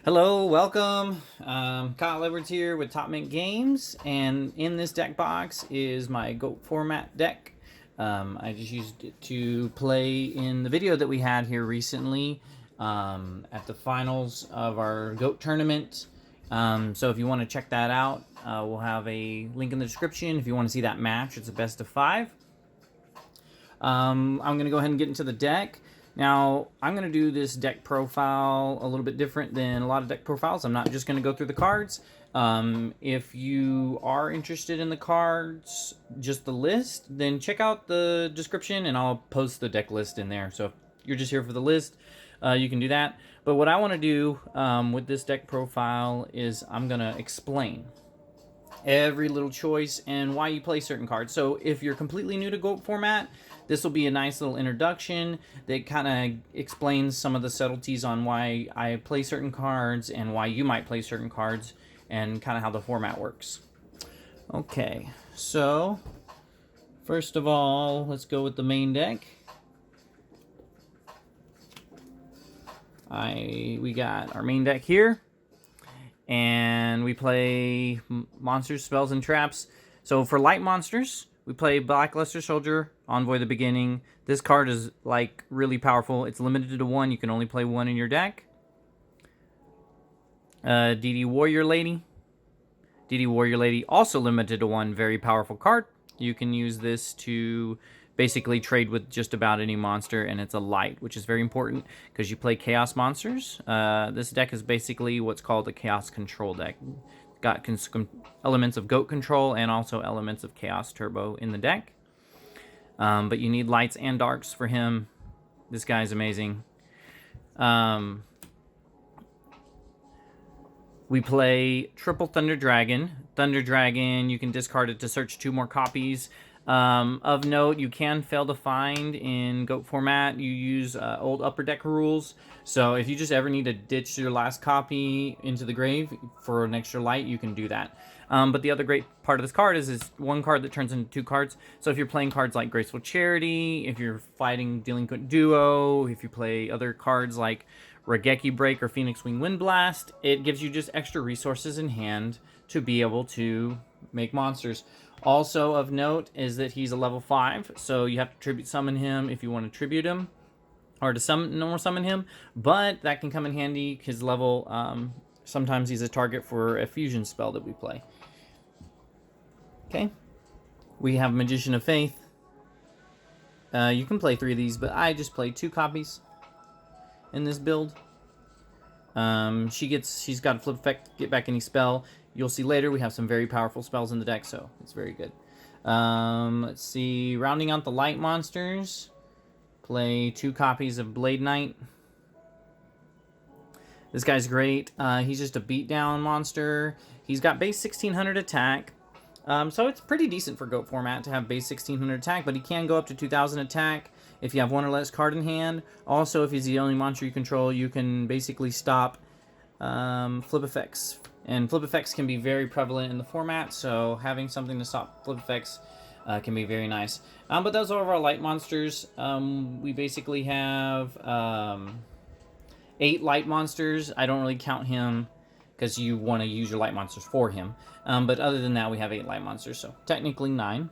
Hello, welcome. Kyle Edwards here with Top Mint Games, and in this deck box is my GOAT format deck. I just used it to play in the video that we had here recently at the finals of our GOAT tournament. So if you want to check that out, we'll have a link in the description if you want to see that match. It's a best of 5. I'm going to go ahead and get into the deck. Now, I'm going to do this deck profile a little bit different than a lot of deck profiles. I'm not just going to go through the cards. If you are interested in the cards, just the list, then check out the description and I'll post the deck list in there. So if you're just here for the list, you can do that. But what I want to do with this deck profile is I'm going to explain every little choice and why you play certain cards. So if you're completely new to GOAT format, this will be a nice little introduction that kind of explains some of the subtleties on why I play certain cards and why you might play certain cards and kind of how the format works. Okay, so first of all, let's go with the main deck. We got our main deck here, and we play monsters, spells, and traps. So for light monsters, we play Blackluster Soldier, Envoy the Beginning. This card is like really powerful. It's limited to 1. You can only play 1 in your deck. DD Warrior Lady. DD Warrior Lady also limited to 1. Very powerful card. You can use this to basically trade with just about any monster, and it's a light, which is very important because you play chaos monsters. This deck is basically what's called a chaos control deck. Got elements of GOAT control and also elements of chaos turbo in the deck. But you need lights and darks for him. This guy's amazing. We play triple Thunder Dragon. Thunder Dragon, you can discard it to search 2 more copies. Of note, you can fail to find in GOAT format. You use old upper deck rules. So if you just ever need to ditch your last copy into the grave for an extra light, you can do that. But the other great part of this card is it's 1 card that turns into 2 cards. So if you're playing cards like Graceful Charity, if you're fighting Delinquent Duo, if you play other cards like Raigeki Break or Phoenix Wing Wind Blast, it gives you just extra resources in hand to be able to make monsters. Also of note is that he's a level 5, so you have to tribute summon him if you want to tribute him, or to normal summon him, but that can come in handy. His level, sometimes he's a target for a fusion spell that we play. Okay, we have Magician of Faith. You can play 3 of these, but I just played 2 copies in this build. She's got a flip effect, get back any spell. You'll see later we have some very powerful spells in the deck, so it's very good. Let's see, rounding out the light monsters, play 2 copies of Blade Knight. This guy's great. He's just a beatdown monster. He's got base 1600 attack. So it's pretty decent for GOAT format to have base 1600 attack, but he can go up to 2000 attack if you have 1 or less card in hand. Also, if he's the only monster you control, you can basically stop flip effects. And flip effects can be very prevalent in the format, so having something to stop flip effects can be very nice. But those are our light monsters. We basically have 8 light monsters. I don't really count him because you want to use your light monsters for him. But other than that, we have 8 light monsters, so technically 9.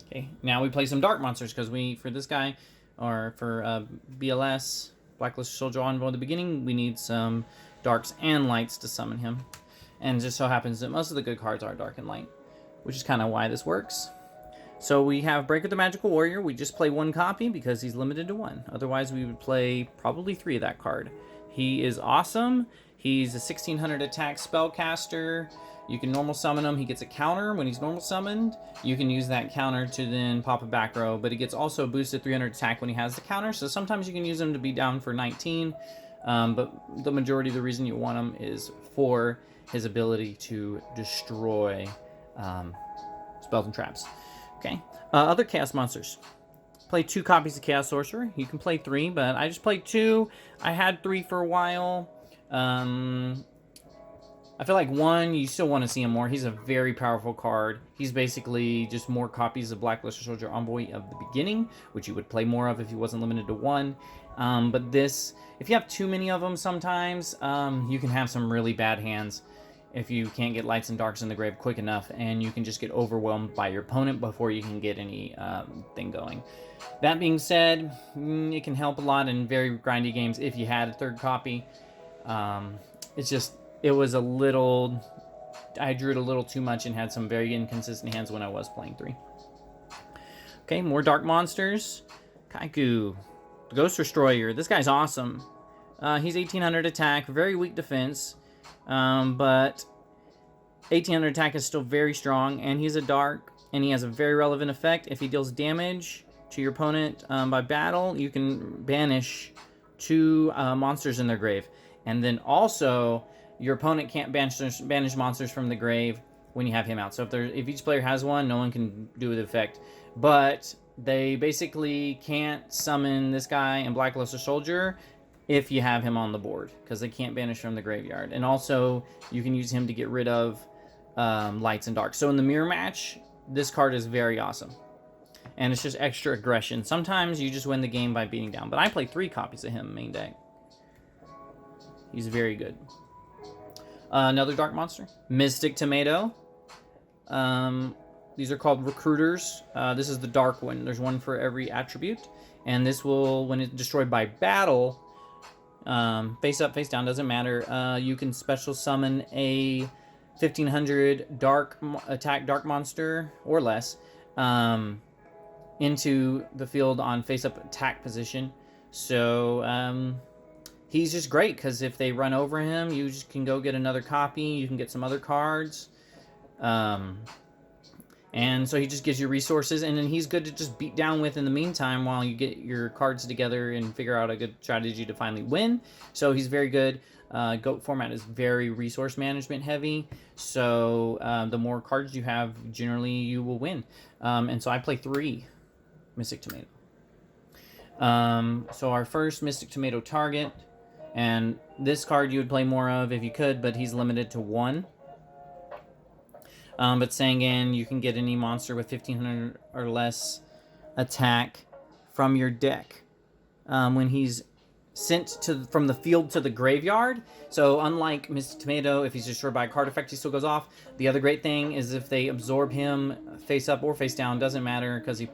Okay, now we play some dark monsters because for this guy, or for BLS, Blacklist Soldier Envoy at the beginning, we need some darks and lights to summon him. And it just so happens that most of the good cards are dark and light, which is kind of why this works. So we have Break of the Magical Warrior. We just play 1 copy because he's limited to 1. Otherwise, we would play probably 3 of that card. He is awesome. He's a 1600 attack spellcaster. You can normal summon him. He gets a counter when he's normal summoned. You can use that counter to then pop a back row, but he gets also boosted 300 attack when he has the counter, so sometimes you can use him to be down for 19, but the majority of the reason you want him is for his ability to destroy spells and traps. Okay, other chaos monsters. Play 2 copies of Chaos Sorcerer. You can play 3, but I just played 2. I had 3 for a while. I feel like 1, you still want to see him more. He's a very powerful card. He's basically just more copies of Blackluster Soldier Envoy of the beginning, which you would play more of if he wasn't limited to 1. But this, if you have too many of them sometimes, you can have some really bad hands if you can't get lights and darks in the grave quick enough, and you can just get overwhelmed by your opponent before you can get any thing going. That being said, it can help a lot in very grindy games if you had a third copy. It was a little, I drew it a little too much and had some very inconsistent hands when I was playing 3. Okay, more dark monsters. Kycoo, the Ghost Destroyer. This guy's awesome. He's 1800 attack, very weak defense, but 1800 attack is still very strong, and he's a dark, and he has a very relevant effect. If he deals damage to your opponent by battle, you can banish 2 monsters in their grave. And then also, your opponent can't banish monsters from the grave when you have him out. So if each player has one, no one can do the effect. But they basically can't summon this guy and Blackluster Soldier if you have him on the board, because they can't banish from the graveyard. And also, you can use him to get rid of lights and darks. So in the mirror match, this card is very awesome. And it's just extra aggression. Sometimes you just win the game by beating down. But I play 3 copies of him main deck. He's very good. Another dark monster. Mystic Tomato. These are called recruiters. This is the dark one. There's one for every attribute. And this will, when it's destroyed by battle, face up, face down, doesn't matter. You can special summon a 1500 dark attack dark monster or less into the field on face up attack position. So he's just great because if they run over him, you just can go get another copy. You can get some other cards. And so he just gives you resources, and then he's good to just beat down with in the meantime while you get your cards together and figure out a good strategy to finally win. So he's very good. GOAT format is very resource management heavy, so the more cards you have, generally you will win. And so I play 3 Mystic Tomato. So our first Mystic Tomato target, and this card you would play more of if you could, but he's limited to 1. But Sangan, you can get any monster with 1500 or less attack from your deck when he's sent from the field to the graveyard. So unlike Mystic Tomato, if he's destroyed by a card effect, he still goes off. The other great thing is if they absorb him face up or face down, doesn't matter because he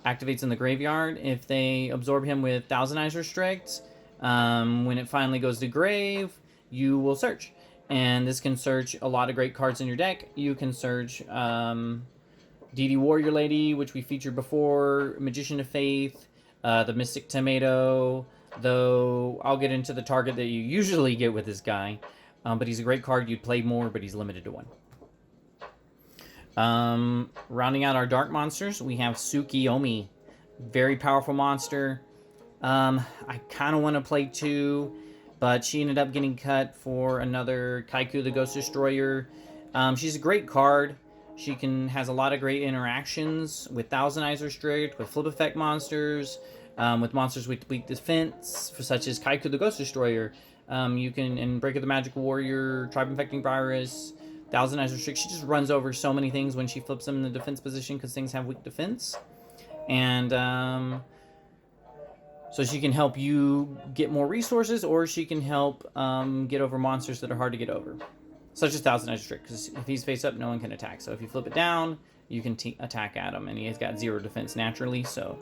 activates in the graveyard. If they absorb him with Thousand Eyes Restrict, when it finally goes to grave, you will search. And this can search a lot of great cards in your deck. You can search DD Warrior Lady, which we featured before, Magician of Faith, the Mystic Tomato, though I'll get into the target that you usually get with this guy. But he's a great card. You'd play more, but he's limited to 1. Rounding out our dark monsters, we have Tsukuyomi. Very powerful monster. I kind of want to play 2. But she ended up getting cut for another Kycoo, the Ghost Destroyer. She's a great card. She has a lot of great interactions with Thousand Eyes Restrict, with flip effect monsters, with monsters with weak defense, such as Kycoo, the Ghost Destroyer. You can, in Break of the Magic Warrior, Tribe Infecting Virus, Thousand Eyes Restrict. She just runs over so many things when she flips them in the defense position because things have weak defense. And so she can help you get more resources, or she can help get over monsters that are hard to get over. Such as Thousand Eyes Restrict, because if he's face up, no one can attack. So if you flip it down, you can attack at him, and he's got 0 defense naturally, so...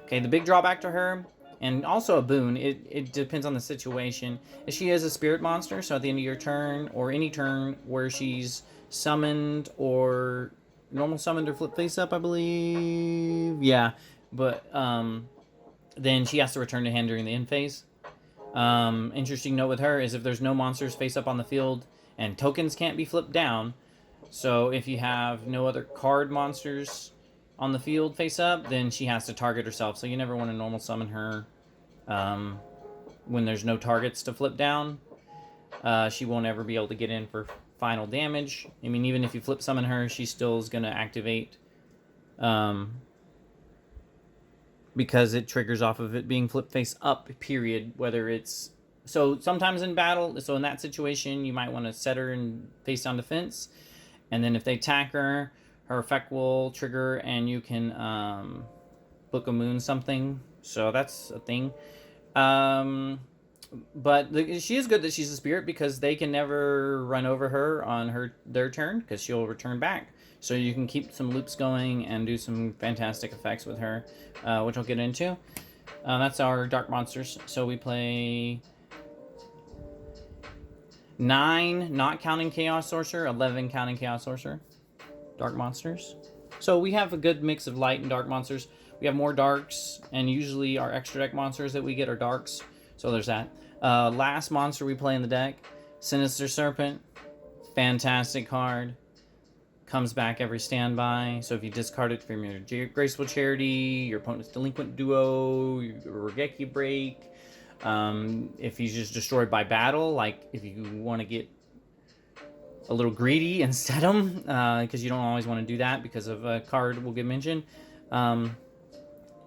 Okay, the big drawback to her, and also a boon, it depends on the situation, is she is a spirit monster, so at the end of your turn, or any turn where she's summoned, or normal summoned or flip face up, I believe? Yeah, but... then she has to return to hand during the end phase. Interesting note with her is if there's no monsters face up on the field and tokens can't be flipped down, so if you have no other card monsters on the field face up, then she has to target herself. So you never want to normal summon her when there's no targets to flip down. She won't ever be able to get in for final damage. I mean, even if you flip summon her, she still is going to activate because it triggers off of it being flip face up, period, whether it's... So sometimes in battle, so in that situation, you might want to set her in face down defense, and then if they attack her, her effect will trigger, and you can book a moon something So that's a thing. But she is good that she's a spirit because they can never run over her on their turn because she'll return back. So you can keep some loops going and do some fantastic effects with her, which I'll get into. That's our dark monsters. So we play 9, not counting Chaos Sorcerer, 11 counting Chaos Sorcerer, dark monsters. So we have a good mix of light and dark monsters. We have more darks, and usually our extra deck monsters that we get are darks. So there's that. Last monster we play in the deck, Sinister Serpent. Fantastic card. Comes back every standby. So if you discard it from your Graceful Charity, your opponent's Delinquent Duo, your Raigeki Break, if he's just destroyed by battle, like if you want to get a little greedy and set him, because you don't always want to do that because of a card will get mentioned,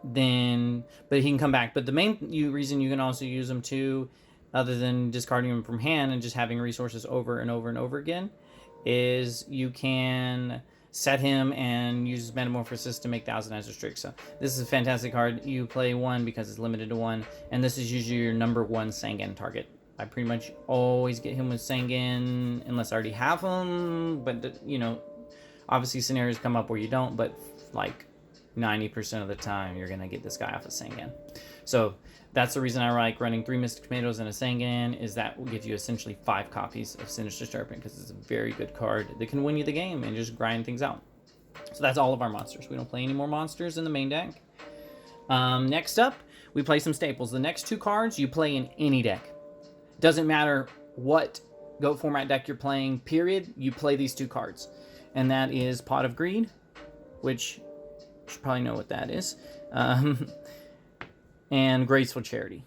then, but he can come back. But the main reason you can also use him too, other than discarding him from hand and just having resources over and over and over again, is you can set him and use Metamorphosis to make Thousand Eyes Restrict. So this is a fantastic card. You play 1 because it's limited to 1, and this is usually your number 1 Sangan target. I pretty much always get him with Sangan unless I already have him, but you know, obviously scenarios come up where you don't, but like 90% of the time you're gonna get this guy off of Sangan. So that's the reason I like running 3 Mystic Tomatoes and a Sangan, is that will give you essentially 5 copies of Sinister Serpent, because it's a very good card that can win you the game and just grind things out. So that's all of our monsters. We don't play any more monsters in the main deck. Next up, we play some staples. The next 2 cards you play in any deck. Doesn't matter what GOAT format deck you're playing, period, you play these 2 cards. And that is Pot of Greed, which you should probably know what that is. And Graceful Charity.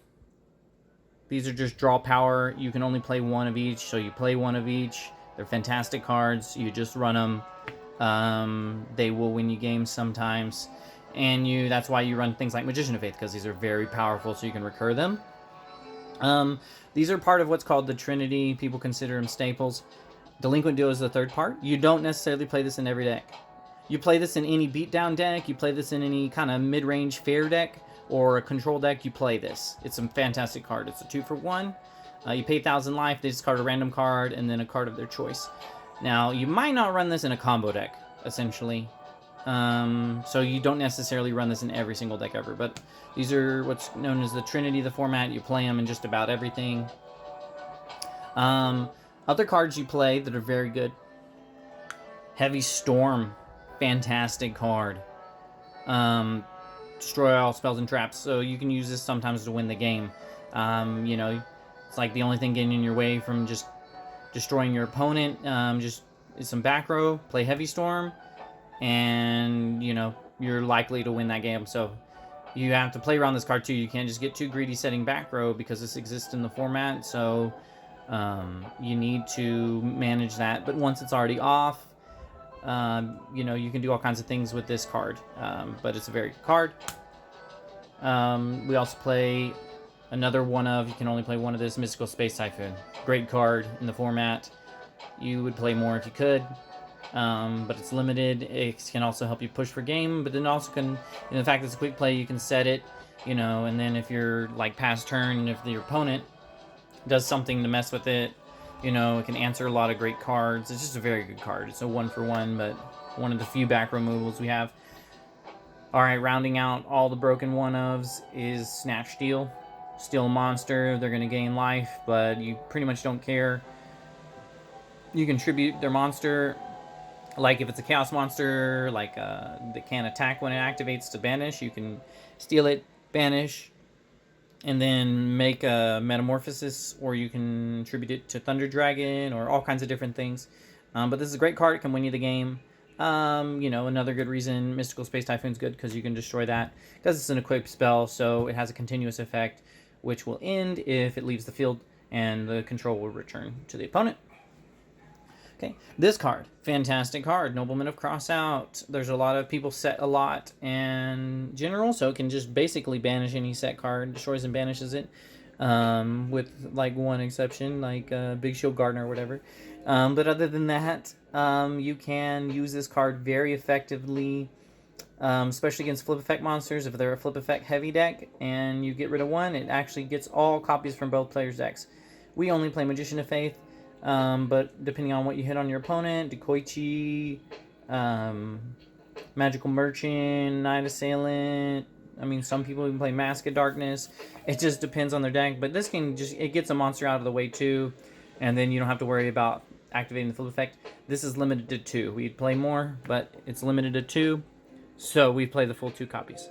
These are just draw power. You can only play 1 of each, so you play 1 of each. They're fantastic cards. You just run them. They will win you games sometimes. And that's why you run things like Magician of Faith, because these are very powerful, so you can recur them. These are part of what's called the Trinity. People consider them staples. Delinquent Duo is the 3rd part. You don't necessarily play this in every deck. You play this in any beatdown deck. You play this in any kind of mid-range fair deck or a control deck. You play this. It's a fantastic card. It's a 2 for 1. You pay 1,000 life. They discard a random card and then a card of their choice. Now, you might not run this in a combo deck, essentially. So you don't necessarily run this in every single deck ever, but these are what's known as the Trinity of the format. You play them in just about everything. Other cards you play that are very good. Heavy Storm, fantastic card. Destroy all spells and traps, so you can use this sometimes to win the game. You know, it's like the only thing getting in your way from just destroying your opponent. Just is some back row, play Heavy Storm, and you know, you're likely to win that game. So you have to play around this card too. You can't just get too greedy setting back row because this exists in the format. So you need to manage that. But once it's already off, you know, you can do all kinds of things with this card. But it's a very good card. We also play another one of, you can only play 1 of this, Mystical Space Typhoon. Great card in the format. You would play more if you could. But it's limited. It can also help you push for game, but then also can, in the fact that it's a quick play, you can set it, you know, and then if you're like past turn, if your opponent does something to mess with it, you know, it can answer a lot of great cards. It's just a very good card. It's a 1 for 1, but one of the few back removals we have. Alright, rounding out all the broken 1-ofs is Snatch Steal. Steal a monster, they're going to gain life, but you pretty much don't care. You can tribute their monster. Like if it's a chaos monster, like that can't attack when it activates to banish, you can steal it, banish, and then make a Metamorphosis, or you can tribute it to Thunder Dragon, or all kinds of different things. But this is a great card. It can win you the game. You know, another good reason Mystical Space Typhoon's good, because you can destroy that. Because it's an equipped spell, so it has a continuous effect, which will end if it leaves the field, and the control will return to the opponent. Okay, this card, fantastic card, Nobleman of Crossout. There's a lot of people set a lot in general, so it can just basically banish any set card, destroys and banishes it, with like one exception, like Big Shield Gardener or whatever. But other than that, you can use this card very effectively especially against flip effect monsters. If they're a flip effect heavy deck and you get rid of one, it actually gets all copies from both players' decks. We only play Magician of Faith, but depending on what you hit on your opponent, Decoichi, Magical Merchant, Night Assailant. I mean, some people even play Mask of Darkness. It just depends on their deck, but this can just, it gets a monster out of the way too, and then you don't have to worry about activating the flip effect. This is limited to 2. We'd play more, but it's limited to 2, so we play the full 2 copies.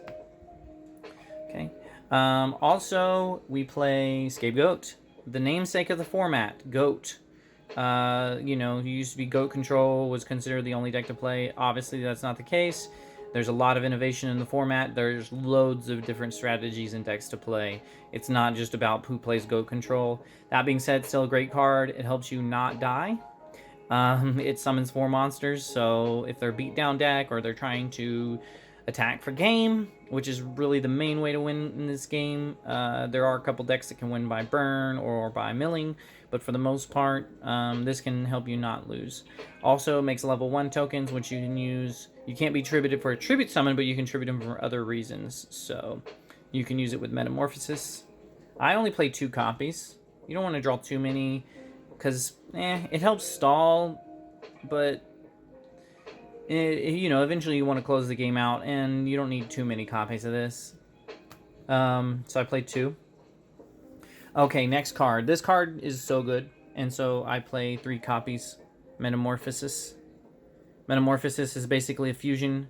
Okay. Also, we play Scapegoat, the namesake of the format, Goat. You know, you used to be Goat Control was considered the only deck to play. Obviously, that's not the case. There's a lot of innovation in the format. There's loads of different strategies and decks to play. It's not just about who plays Goat Control. That being said, still a great card. It helps you not die. It summons 4 monsters, so if they're beat down deck or they're trying to attack for game, which is really the main way to win in this game, there are a couple decks that can win by burn or by milling, but for the most part, this can help you not lose. Also, it makes level 1 tokens, which you can use. You can't be tributed for a tribute summon, but you can tribute them for other reasons, so you can use it with Metamorphosis. I only play 2 copies. You don't want to draw too many, because it helps stall, but you know, eventually you want to close the game out, and you don't need too many copies of this. So I played 2. Okay, next card. This card is so good, and so I play 3 copies. Metamorphosis. Metamorphosis is basically a fusion.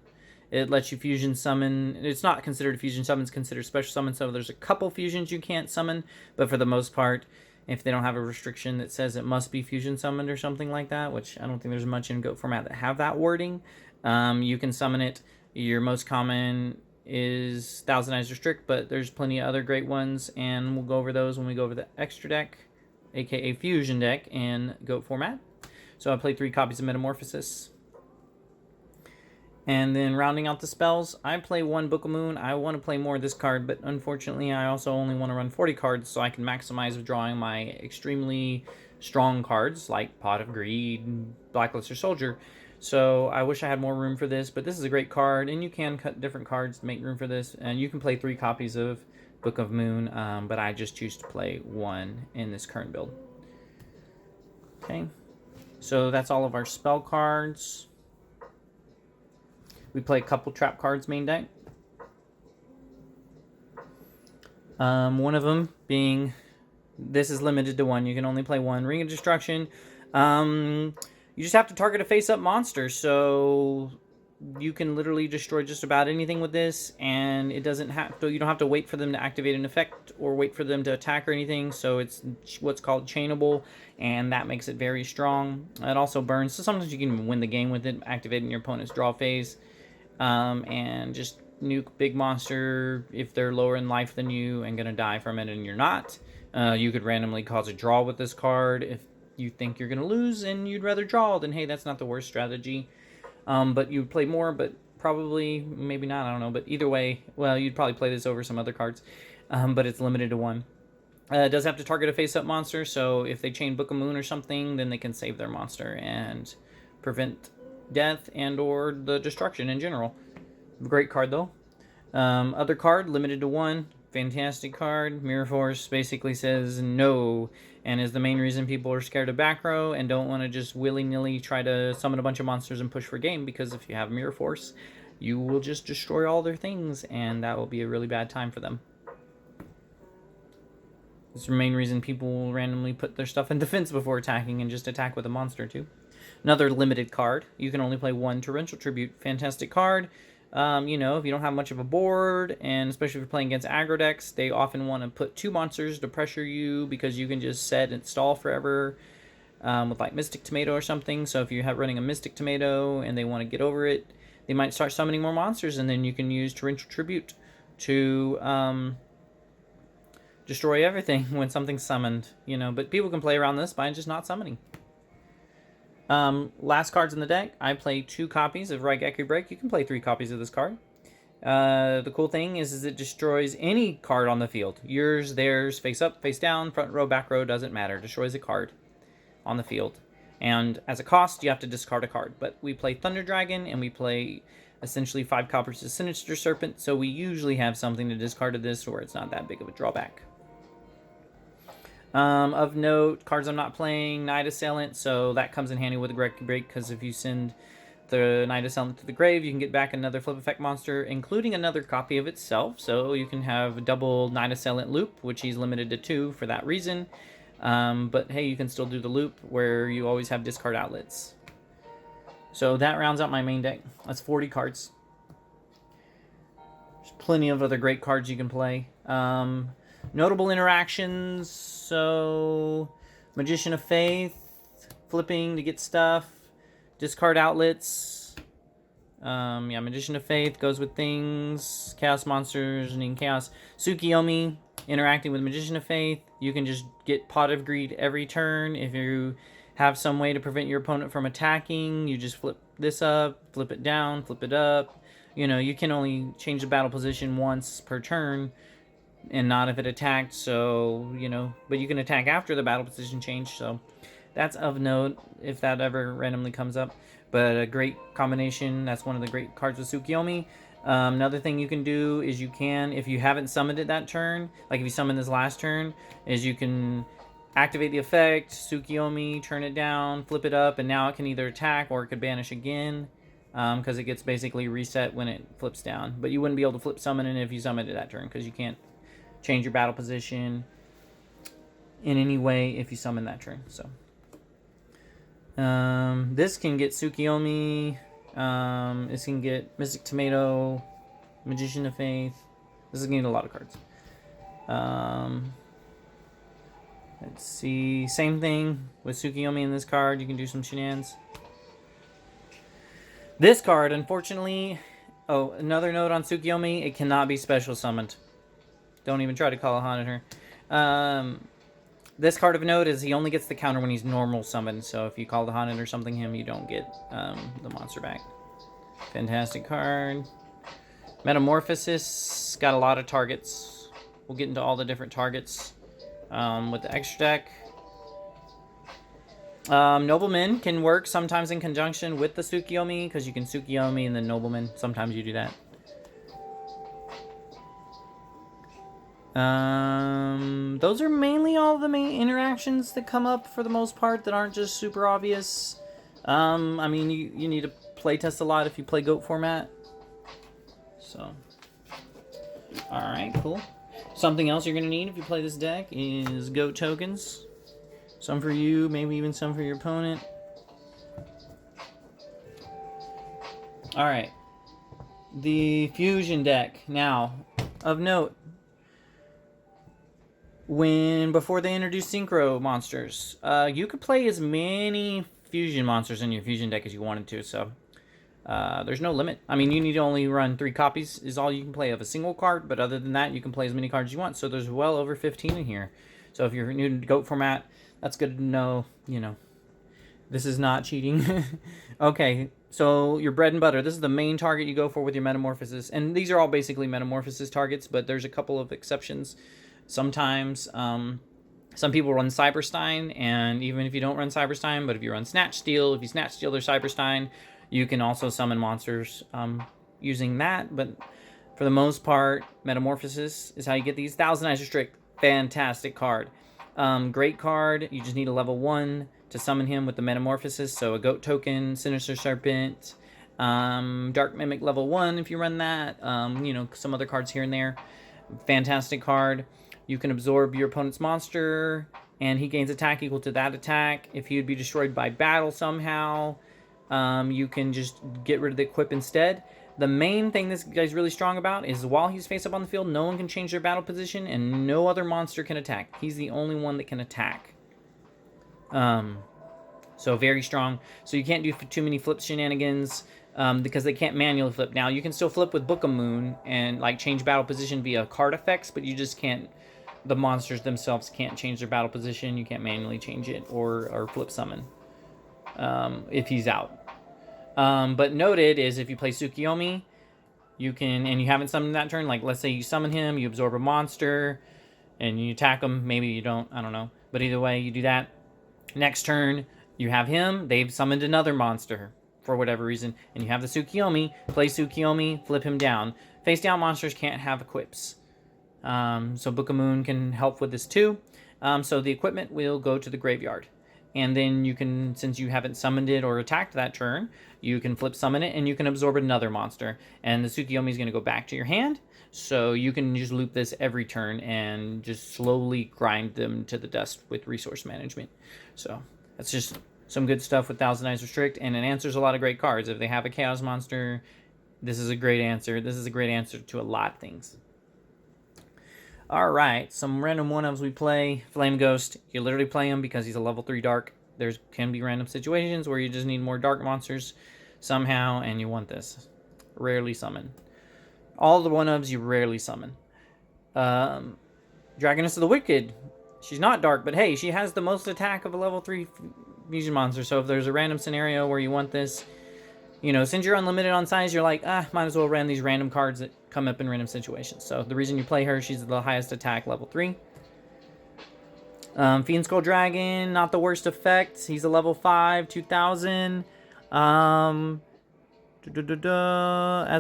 It lets you fusion summon. It's not considered a fusion summon, it's considered a special summon, so there's a couple fusions you can't summon, but for the most part, if they don't have a restriction that says it must be fusion summoned or something like that, which I don't think there's much in Goat format that have that wording, you can summon it. Your most common is Thousand Eyes Restrict, but there's plenty of other great ones, and we'll go over those when we go over the extra deck, aka fusion deck, in Goat format. So I played 3 copies of Metamorphosis. And then rounding out the spells, I play 1 Book of Moon. I want to play more of this card, but unfortunately I also only want to run 40 cards so I can maximize withdrawing my extremely strong cards like Pot of Greed, Blacklist, or Soldier. So I wish I had more room for this, but this is a great card, and you can cut different cards to make room for this, and you can play 3 copies of Book of Moon, but I just choose to play 1 in this current build. Okay, so that's all of our spell cards. We play a couple trap cards main deck. One of them being, this is limited to 1. You can only play 1. Ring of Destruction. You just have to target a face-up monster, so you can literally destroy just about anything with this, and it doesn't have to. You don't have to wait for them to activate an effect or wait for them to attack or anything. So it's what's called chainable, and that makes it very strong. It also burns, so sometimes you can win the game with it, activating your opponent's draw phase. And just nuke big monster if they're lower in life than you and gonna die from it and you're not. You could randomly cause a draw with this card if you think you're gonna lose and you'd rather draw, then hey, that's not the worst strategy. But you'd play more, but probably, maybe not, I don't know. But either way, well, you'd probably play this over some other cards. But it's limited to 1. It does have to target a face-up monster, so if they chain Book of Moon or something, then they can save their monster and prevent death and or the destruction in general. Great card though. Other card, limited to 1. Fantastic card. Mirror Force basically says no, and is the main reason people are scared of back row and don't want to just willy-nilly try to summon a bunch of monsters and push for game, because if you have Mirror Force, you will just destroy all their things, and that will be a really bad time for them. It's the main reason people will randomly put their stuff in defense before attacking and just attack with a monster too. Another limited card. You can only play 1 Torrential Tribute. Fantastic card. You know, if you don't have much of a board, and especially if you're playing against aggro decks, they often want to put 2 monsters to pressure you because you can just set and stall forever with like Mystic Tomato or something. So if you have running a Mystic Tomato and they want to get over it, they might start summoning more monsters, and then you can use Torrential Tribute to destroy everything when something's summoned. You know, but people can play around this by just not summoning. Last cards in the deck, I play 2 copies of Raigeki Break. You can play 3 copies of this card. The cool thing is it destroys any card on the field. Yours, theirs, face up, face down, front row, back row, doesn't matter. Destroys a card on the field. And as a cost, you have to discard a card. But we play Thunder Dragon, and we play essentially 5 coppers to Sinister Serpent, so we usually have something to discard of this, or it's not that big of a drawback. Of note, cards I'm not playing, Night Assailant, so that comes in handy with the Raigeki Break, because if you send the Night Assailant to the grave, you can get back another flip effect monster, including another copy of itself, so you can have a double Night Assailant loop, which he's limited to 2 for that reason. But hey, you can still do the loop where you always have discard outlets. So that rounds out my main deck. That's 40 cards. There's plenty of other great cards you can play. Notable interactions, so Magician of Faith, flipping to get stuff, discard outlets. Yeah, Magician of Faith goes with things, Chaos Monsters, and in Chaos. Tsukuyomi, interacting with Magician of Faith, you can just get Pot of Greed every turn. If you have some way to prevent your opponent from attacking, you just flip this up, flip it down, flip it up. You know, you can only change the battle position once per turn, and not if it attacked, so, you know, but you can attack after the battle position change, so that's of note if that ever randomly comes up. But a great combination, that's one of the great cards with Tsukuyomi. Another thing you can do is you can, if you haven't summoned it that turn, like if you summon this last turn, is you can activate the effect, Tsukuyomi, turn it down, flip it up, and now it can either attack or it could banish again, because it gets basically reset when it flips down. But you wouldn't be able to flip summon it if you summoned it that turn, because you can't change your battle position in any way if you summon that turn. So this can get Tsukuyomi, this can get Mystic Tomato, Magician of Faith. This is going to get a lot of cards. Let's see, same thing with Tsukuyomi in this card. You can do some shenanigans. This card, unfortunately, oh, another note on Tsukuyomi, it cannot be special summoned. Don't even try to call a Haunted her. This card of note is he only gets the counter when he's normal summoned. So if you call the Haunted or something him, you don't get the monster back. Fantastic card. Metamorphosis. Got a lot of targets. We'll get into all the different targets with the extra deck. Nobleman can work sometimes in conjunction with the Tsukuyomi, because you can Tsukuyomi and then Nobleman. Sometimes you do that. Those are mainly all the main interactions that come up for the most part that aren't just super obvious. I mean, you need to play test a lot if you play GOAT format. So, alright, cool. Something else you're going to need if you play this deck is GOAT tokens. Some for you, maybe even some for your opponent. Alright. The fusion deck. Now, of note, before they introduced synchro monsters, you could play as many fusion monsters in your fusion deck as you wanted to, so there's no limit. I mean, you need to only run 3 copies is all you can play of a single card, but other than that, you can play as many cards as you want, so there's well over 15 in here. So if you're new to GOAT format, that's good to know, you know. This is not cheating. Okay, so your bread and butter. This is the main target you go for with your Metamorphosis, and these are all basically Metamorphosis targets, but there's a couple of exceptions. Sometimes, some people run Cyberstein, and even if you don't run Cyberstein, but if you run Snatch Steal, if you Snatch Steal their Cyberstein, you can also summon monsters using that. But for the most part, Metamorphosis is how you get these. Thousand-Eyes Restrict, fantastic card. Great card. You just need a level 1 to summon him with the Metamorphosis. So a GOAT token, Sinister Serpent, Dark Mimic level 1 if you run that. You know, some other cards here and there. Fantastic card. You can absorb your opponent's monster, and he gains attack equal to that attack. If he would be destroyed by battle somehow, you can just get rid of the equip instead. The main thing this guy's really strong about is while he's face up on the field, no one can change their battle position, and no other monster can attack. He's the only one that can attack. So very strong. So you can't do too many flip shenanigans, because they can't manually flip. Now, you can still flip with Book of Moon and like change battle position via card effects, but you just can't, the monsters themselves can't change their battle position. You can't manually change it or flip summon if he's out. But noted is if you play Tsukuyomi, you can, and you haven't summoned that turn, like let's say you summon him, you absorb a monster, and you attack him. Maybe you don't, I don't know. But either way, you do that. Next turn, you have him, they've summoned another monster for whatever reason, and you have the Tsukuyomi, play Tsukuyomi, flip him down. Face down monsters can't have equips. So Book of Moon can help with this too. So the equipment will go to the graveyard. And then you can, since you haven't summoned it or attacked that turn, you can flip summon it and you can absorb another monster. And the Tsukuyomi is going to go back to your hand. So you can just loop this every turn and just slowly grind them to the dust with resource management. So that's just some good stuff with Thousand Eyes Restrict. And it answers a lot of great cards. If they have a Chaos Monster, this is a great answer. This is a great answer to a lot of things. Alright, some random one-ups we play. Flame Ghost, you literally play him because he's a level 3 dark. There can be random situations where you just need more dark monsters somehow, and you want this. Rarely summon. All the one-ups you rarely summon. Dragoness of the Wicked. She's not dark, but hey, she has the most attack of a level 3 fusion monster. So if there's a random scenario where you want this, you know, since you're unlimited on size, you're like, might as well run these random cards that come up in random situations. So the reason you play her, she's the highest attack, level 3. Fiend Skull Dragon, not the worst effect. He's a level 5, 2000. As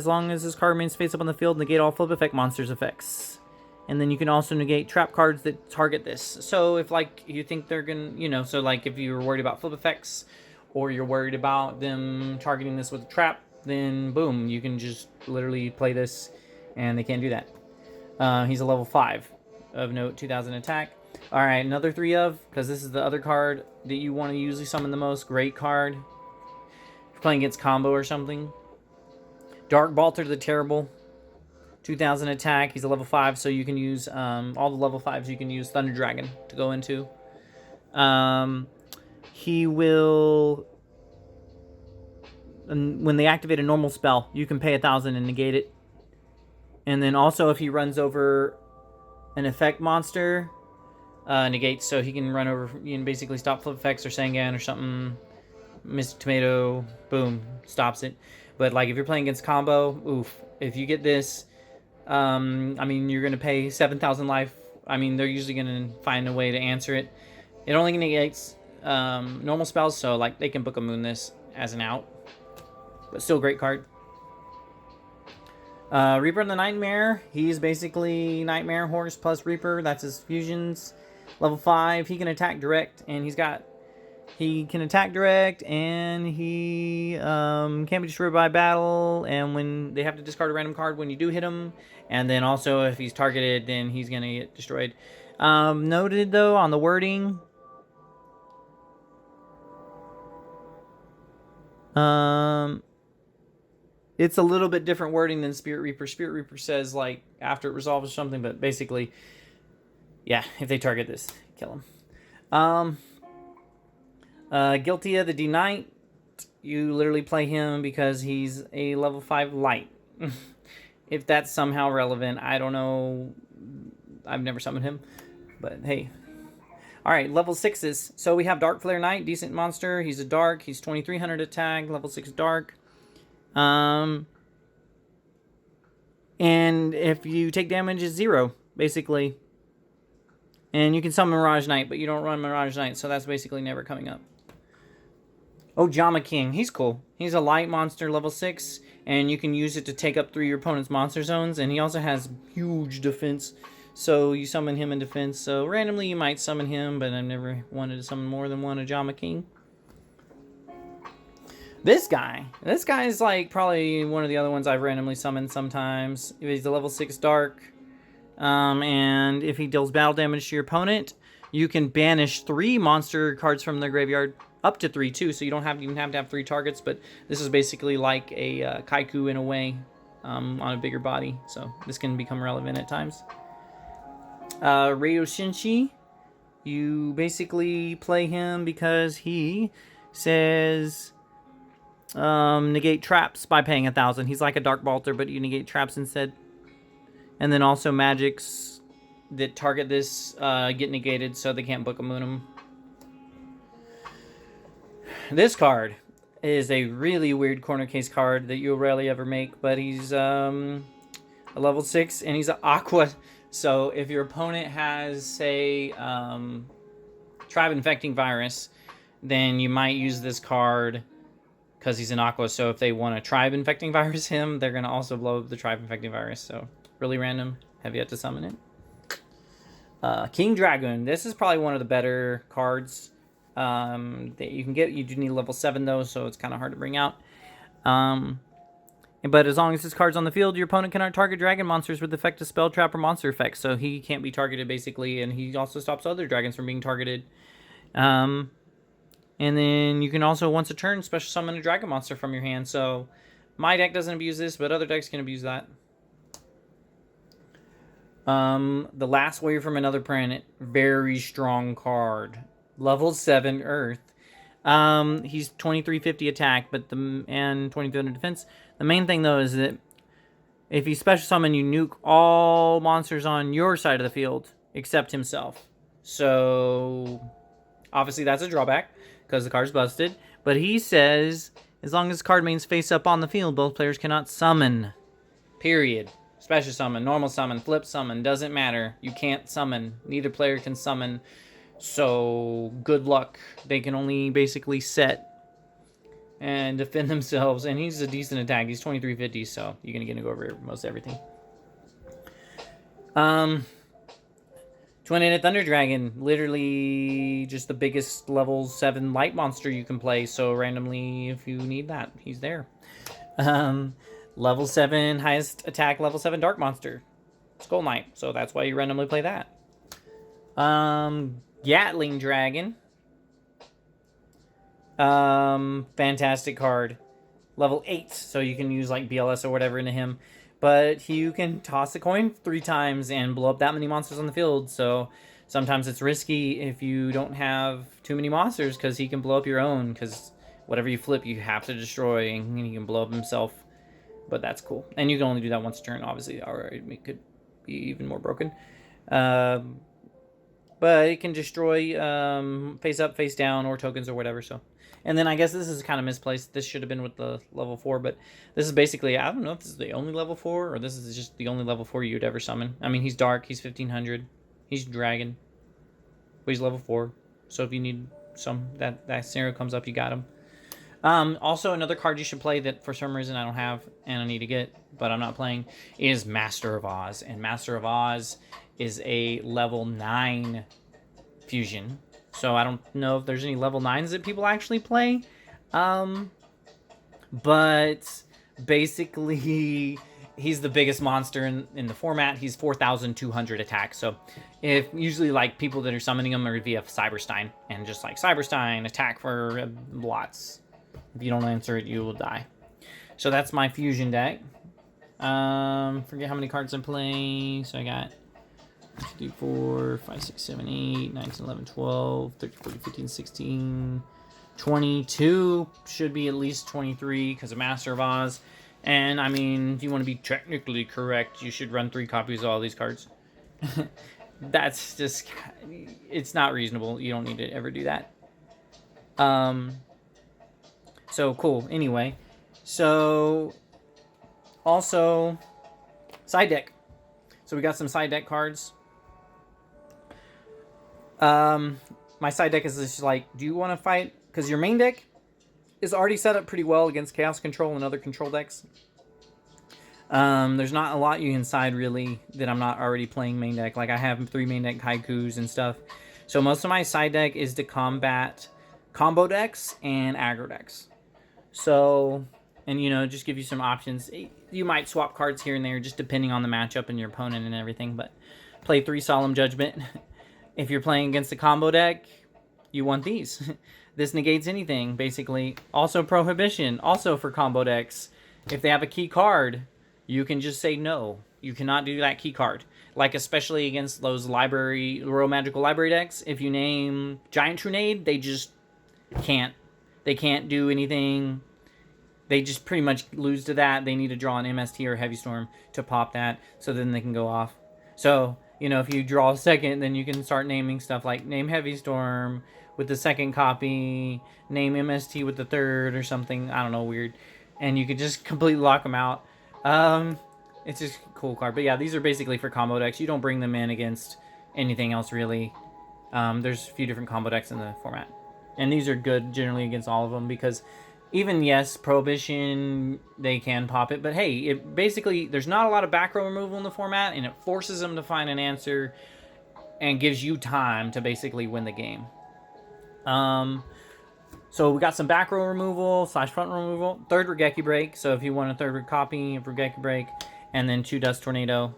long as this card remains face up on the field, negate all flip effect monsters' effects. And then you can also negate trap cards that target this. So if, like, you think they're gonna, you know, so like if you're worried about flip effects, or you're worried about them targeting this with a trap, then boom, you can just literally play this, and they can't do that. He's a level 5 of note, 2000 attack. All right, another 3 of, because this is the other card that you want to usually summon the most. Great card. If you're playing against combo or something. Dark Balter the Terrible, 2000 attack. He's a level 5, so you can use all the level 5s. You can use Thunder Dragon to go into. He will, when they activate a normal spell, you can pay 1,000 and negate it. And then also if he runs over an effect monster, negates, so he can run over, you can basically stop flip effects or Sangan or something. Mr. Tomato, boom, stops it. But like if you're playing against combo, oof, if you get this, I mean, you're going to pay 7,000 life. I mean, they're usually going to find a way to answer it. It only negates normal spells, so like they can Book of Moon this as an out, but still great card. Reaper in the Nightmare, he's basically Nightmare Horse plus Reaper. That's his fusions. Level 5, he can attack direct, and he can attack direct, and he can't be destroyed by battle, and when they have to discard a random card when you do hit him, and then also if he's targeted, then he's gonna get destroyed. Noted though on the wording, it's a little bit different wording than Spirit Reaper. Spirit Reaper says, like, after it resolves or something, but basically, yeah, if they target this, kill him. Guilty of the D-Knight, you literally play him because he's a level 5 light. If that's somehow relevant, I don't know. I've never summoned him, but hey. Alright, level 6s. So we have Dark Flare Knight, decent monster. He's a dark. He's 2300 attack, level 6 dark. And if you take damage, it's 0, basically. And you can summon Mirage Knight, but you don't run Mirage Knight, so that's basically never coming up. Oh, Jama King. He's cool. He's a light monster, level 6, and you can use it to take up 3 of your opponent's monster zones, and he also has huge defense. So you summon him in defense. So randomly you might summon him, but I've never wanted to summon more than one Ajama King. This guy is like probably one of the other ones I've randomly summoned sometimes. He's a level 6 dark. And if he deals battle damage to your opponent, you can banish 3 monster cards from their graveyard. Up to 3 too, so you don't even have to have 3 targets, but this is basically like a Kycoo in a way, on a bigger body. So this can become relevant at times. Ryo Shinshi, you basically play him because he says negate traps by paying 1,000. He's like a Dark Balter, but you negate traps instead. And then also magics that target this get negated, so they can't Book of Moon him. This card is a really weird corner case card that you'll rarely ever make, but he's a level 6 and he's an Aqua. So if your opponent has, say, Tribe Infecting Virus, then you might use this card because he's an Aqua. So if they want to Tribe Infecting Virus him, they're going to also blow up the Tribe Infecting Virus. So really random. Have yet to summon it. King Dragoon. This is probably one of the better cards that you can get. You do need level 7 though, so it's kind of hard to bring out. But as long as this card's on the field, your opponent cannot target dragon monsters with effective spell, trap, or monster effects. So he can't be targeted, basically, and he also stops other dragons from being targeted. And then you can also, once a turn, special summon a dragon monster from your hand. So my deck doesn't abuse this, but other decks can abuse that. The Last Warrior from Another Planet. Very strong card. Level 7 Earth. He's 2350 attack, and 2200 defense. The main thing though is that if you special summon, you nuke all monsters on your side of the field except himself. So obviously that's a drawback because the card's busted. But he says as long as the card remains face up on the field, both players cannot summon. Period. Special summon, normal summon, flip summon, doesn't matter. You can't summon. Neither player can summon. So good luck. They can only basically set and defend themselves. And he's a decent attack. He's 2350, so you're going to get to go over most everything. Twin-Headed Thunder Dragon. Literally just the biggest level 7 light monster you can play. So randomly, if you need that, he's there. Level 7, highest attack, level 7 dark monster. Skull Knight. So that's why you randomly play that. Gatling Dragon. Fantastic card. Level 8, so you can use like BLS or whatever into him. But you can toss a coin 3 times and blow up that many monsters on the field. So sometimes it's risky if you don't have too many monsters because he can blow up your own. Because whatever you flip, you have to destroy, and he can blow up himself. But that's cool. And you can only do that once a turn, obviously. Or it could be even more broken. But it can destroy face up, face down, or tokens or whatever. So, and then I guess this is kind of misplaced. This should have been with the level 4, but this is basically, I don't know if this is the only level 4 or this is just the only level 4 you'd ever summon. I mean, he's dark, he's 1500, he's dragon, but he's level 4. So if you need that scenario comes up, you got him. Also, another card you should play that for some reason I don't have and I need to get, but I'm not playing, is Master of Oz. And Master of Oz is a level 9 fusion. So I don't know if there's any level 9s that people actually play. But basically, he's the biggest monster in the format. He's 4,200 attack. So if usually like people that are summoning him are via Cyberstein. And just like Cyberstein, attack for lots. If you don't answer it, you will die. So that's my fusion deck. Forget how many cards I'm playing. So I got 2, 4, 5, 6, 7, 8, 9, 10, 11, 12, 13, 14, 15, 16, 22. Should be at least 23 because of Master of Oz. And I mean, if you want to be technically correct, you should run 3 copies of all these cards. That's just, it's not reasonable. You don't need to ever do that. So cool. Anyway, so also side deck. So we got some side deck cards. My side deck is just like, do you want to fight? Because your main deck is already set up pretty well against Chaos Control and other control decks. There's not a lot you can side really that I'm not already playing main deck. Like I have 3 main deck Kycoos and stuff. So most of my side deck is to combat combo decks and aggro decks. So, and you know, just give you some options. You might swap cards here and there just depending on the matchup and your opponent and everything. But play 3 Solemn Judgment. If you're playing against a combo deck, you want these. This negates anything, basically. Also Prohibition, also for combo decks. If they have a key card, you can just say no. You cannot do that key card. Like, especially against those Royal Magical Library decks. If you name Giant Trunade, they just can't. They can't do anything. They just pretty much lose to that. They need to draw an MST or Heavy Storm to pop that, so then they can go off. So, you know, if you draw a second, then you can start naming stuff like name Heavy Storm with the second copy, name MST with the third or something, I don't know, weird. And you could just completely lock them out. It's just a cool card. But yeah, these are basically for combo decks. You don't bring them in against anything else, really. There's a few different combo decks in the format. And these are good generally against all of them because even, yes, Prohibition, they can pop it, but hey, it basically, there's not a lot of back row removal in the format, and it forces them to find an answer and gives you time to basically win the game. So we got some back row removal / front row removal. Third Raigeki Break, so if you want a third copy of Raigeki Break, and then 2 Dust Tornado.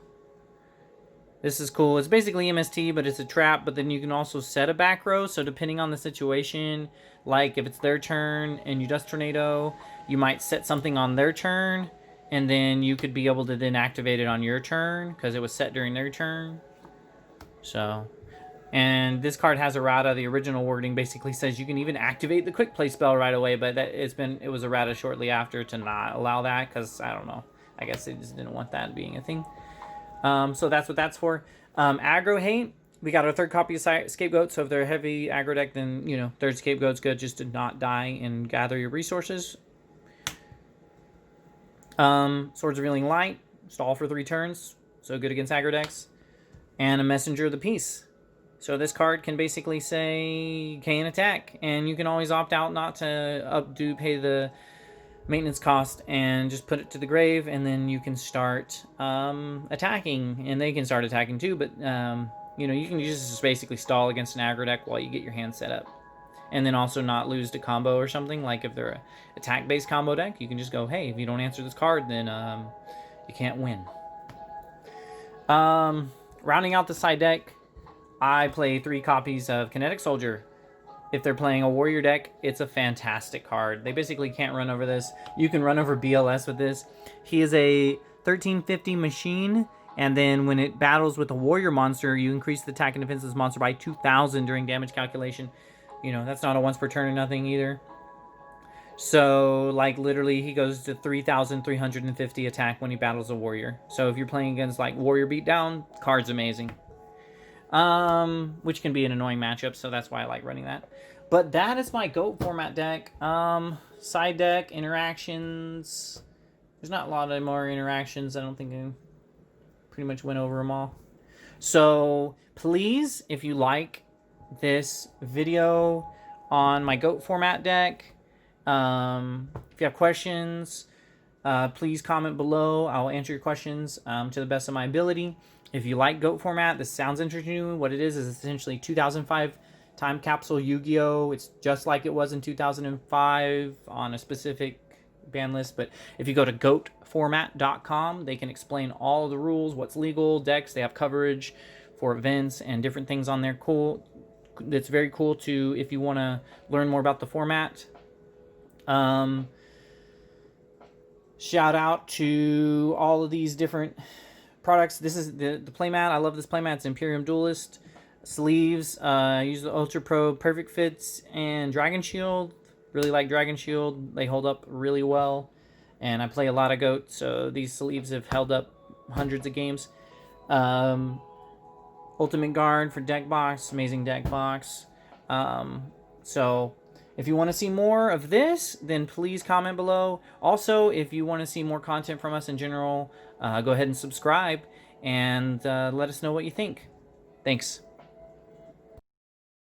This is cool. It's basically MST, but it's a trap, but then you can also set a back row, so depending on the situation, like if it's their turn and you Dust Tornado, you might set something on their turn, and then you could be able to then activate it on your turn, because it was set during their turn. So, and this card has errata. The original wording basically says you can even activate the quick play spell right away, but it was errata shortly after to not allow that, because I don't know. I guess they just didn't want that being a thing. So that's what that's for. Aggro hate. We got our third copy of Scapegoat, so if they're a heavy aggro deck, then, you know, third Scapegoat's good just to not die and gather your resources. Swords of Revealing Light. Stall for 3 turns, so good against aggro decks. And a Messenger of the Peace. So this card can basically say can attack, and you can always opt out not to pay the maintenance cost and just put it to the grave, and then you can start attacking, and they can start attacking too, but you know, you can just basically stall against an aggro deck while you get your hand set up, and then also not lose to combo or something. Like if they're a attack based combo deck, you can just go, hey, if you don't answer this card, then you can't win. Rounding out the side deck, I play 3 copies of Kinetic Soldier. If they're playing a warrior deck, it's a fantastic card. They basically can't run over this. You can run over BLS with this. He is a 1350 machine, and then when it battles with a warrior monster, you increase the attack and defense of this monster by 2,000 during damage calculation. You know, that's not a once per turn or nothing either. So, like, literally, he goes to 3,350 attack when he battles a warrior. So if you're playing against, like, warrior beatdown, the card's amazing. Which can be an annoying matchup, so that's why I like running that. But that is my GOAT format deck. Side deck, interactions. There's not a lot of more interactions. I don't think I pretty much went over them all. So, please, if you like this video on my GOAT format deck, if you have questions, please comment below. I'll answer your questions to the best of my ability. If you like GOAT format, this sounds interesting to you. What it is essentially 2005 time capsule Yu-Gi-Oh! It's just like it was in 2005 on a specific ban list. But if you go to goatformat.com, they can explain all of the rules, what's legal, decks. They have coverage for events and different things on there. Cool. It's very cool to, if you want to learn more about the format. Shout out to all of these different products. This is the playmat. I love this playmat. It's Imperium Duelist. Sleeves. I use the Ultra Pro Perfect Fits and Dragon Shield. Really like Dragon Shield. They hold up really well. And I play a lot of GOAT, so these sleeves have held up hundreds of games. Ultimate Guard for deck box. Amazing deck box. So if you want to see more of this, then please comment below. Also, if you want to see more content from us in general, go ahead and subscribe and let us know what you think. Thanks.